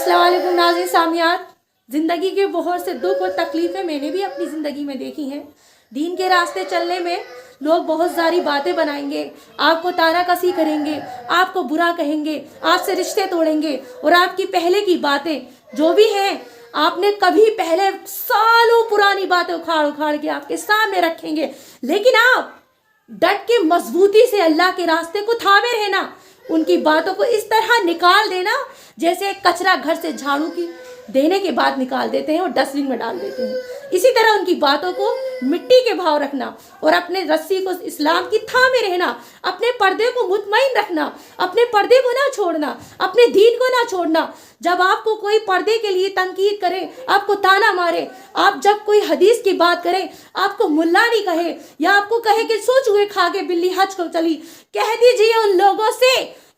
अस्सलाम वालेकुम नाज़रीन सामियात। ज़िंदगी के बहुत से दुख और तकलीफ़ें मैंने भी अपनी ज़िंदगी में देखी हैं। दीन के रास्ते चलने में लोग बहुत सारी बातें बनाएंगे, आपको तानाकसी करेंगे, आपको बुरा कहेंगे, आपसे रिश्ते तोड़ेंगे और आपकी पहले की बातें जो भी हैं, आपने कभी पहले सालों पुरानी बातें उखाड़ उखाड़ के आपके सामने रखेंगे। लेकिन आप डट के मजबूती से अल्लाह के रास्ते को थामे रहना, उनकी बातों को इस तरह निकाल देना जैसे कचरा घर से झाड़ू की देने के बाद निकाल देते हैं और डस्टबिन में डाल देते हैं। इसी तरह उनकी बातों को मिट्टी के भाव रखना और अपने रस्सी को इस्लाम की थामे रहना, अपने पर्दे को मुतमईन रखना, अपने पर्दे को ना छोड़ना, अपने दीन को ना छोड़ना। जब आपको कोई पर्दे के लिए तनकीद करे, आपको ताना मारे, आप जब कोई हदीस की बात करें, आपको मुल्ला नहीं कहे या आपको कहे कि सो चूहे खा के बिल्ली हज को चली, कह दीजिए उन लोगों से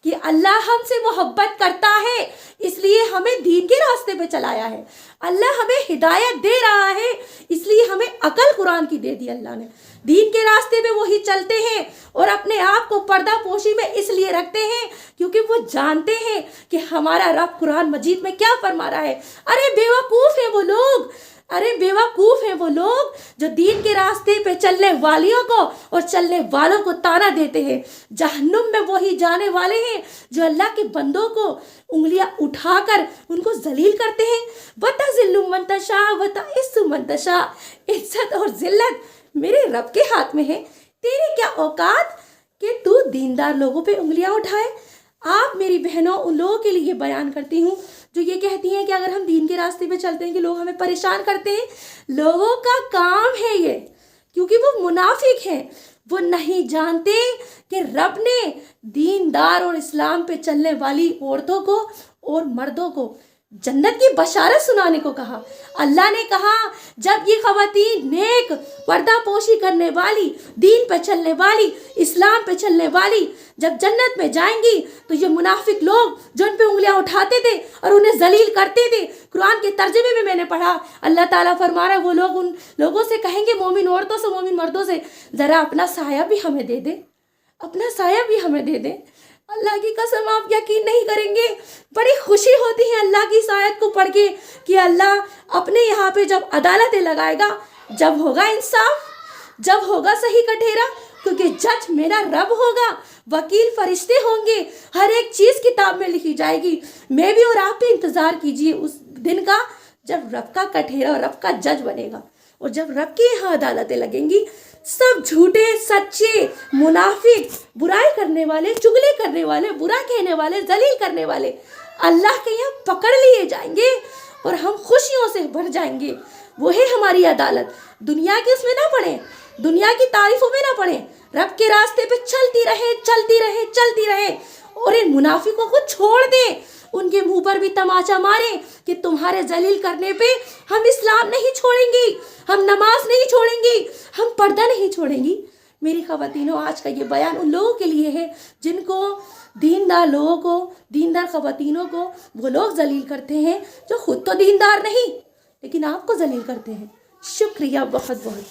कि अल्लाह हमसे मोहब्बत करता है, इसलिए हमें दीन के रास्ते पे चलाया है। अल्लाह हमें हिदायत दे रहा है, इसलिए हमें अकल कुरान की दे दी अल्लाह ने। दीन के रास्ते पे वही चलते हैं और अपने आप को पर्दा पोशी में इसलिए रखते हैं क्योंकि वो जानते हैं कि हमारा रब कुरान मजीद में क्या फरमा रहा है। अरे बेवकूफ़ है वो लोग, अरे बेवकूफ़ हैं वो लोग जो दीन के रास्ते पे चलने वालियों को और चलने वालों को ताना देते हैं। जहन्नुम में वही जाने वाले हैं जो अल्लाह के बंदों को उंगलियां उठाकर उनको जलील करते हैं। वतज़िल्लु मन तशा वतइस्सु मन तशा, इज्जत और जिल्लत मेरे रब के हाथ में है। तेरी क्या औकात कि तू दीनदार लोगों पे उंगलियां उठाए। आप मेरी बहनों उन लोगों के लिए बयान करती हूँ जो ये कहती हैं कि अगर हम दीन के रास्ते पे चलते हैं कि लोग हमें परेशान करते हैं। लोगों का काम है ये, क्योंकि वो मुनाफिक हैं, वो नहीं जानते कि रब ने दीनदार और इस्लाम पे चलने वाली औरतों को और मर्दों को जन्नत की बशारत सुनाने को कहा। अल्लाह ने कहा जब ये ख़वातीन नेक पर्दा पोशी करने वाली, दीन पे चलने वाली, इस्लाम पे चलने वाली जब जन्नत में जाएंगी तो ये मुनाफिक लोग जो उन पे उंगलियां उठाते थे और उन्हें जलील करते थे, कुरान के तर्जुमे में मैंने पढ़ा, अल्लाह ताला फरमा रहा है वो लोग उन लोगों से कहेंगे, मोमिन औरतों से, मोमिन मर्दों से, ज़रा अपना साया भी हमें दे दे, अपना साया भी हमें दे दे। अल्लाह की कसम आप यकीन नहीं करेंगे, बड़ी खुशी होती है अल्लाह की इस आयत को पढ़ के कि अल्लाह अपने यहाँ पे जब अदालतें लगाएगा, जब होगा इंसाफ, जब होगा सही कठेरा, क्योंकि जज मेरा रब होगा, वकील फरिश्ते होंगे, हर एक चीज़ किताब में लिखी जाएगी। मैं भी और आप भी इंतज़ार कीजिए उस दिन का जब रब का कठेरा और रब का जज बनेगा और जब रब के यहाँ अदालतें लगेंगी। सब झूठे सच्चे मुनाफिक, बुराई करने वाले, चुगली करने वाले, बुरा कहने वाले, जलील करने वाले अल्लाह के यहाँ पकड़ लिए जाएंगे और हम खुशियों से भर जाएंगे। वो है हमारी अदालत। दुनिया की उसमें ना पड़े, दुनिया की तारीफों में ना पड़े, रब के रास्ते पे चलती रहे, चलती रहे, चलती रहे और इन मुनाफिकों को छोड़ दें। उनके मुंह पर भी तमाचा मारे कि तुम्हारे जलील करने पे हम इस्लाम नहीं छोड़ेंगी, हम नमाज नहीं छोड़ेंगी, हम पर्दा नहीं छोड़ेंगी। मेरी ख़वातीनों, आज का ये बयान उन लोगों के लिए है जिनको दीनदार लोगों को, दीनदार ख़वातीनों को वो लोग जलील करते हैं जो खुद तो दीनदार नहीं लेकिन आपको जलील करते हैं। शुक्रिया बहुत बहुत।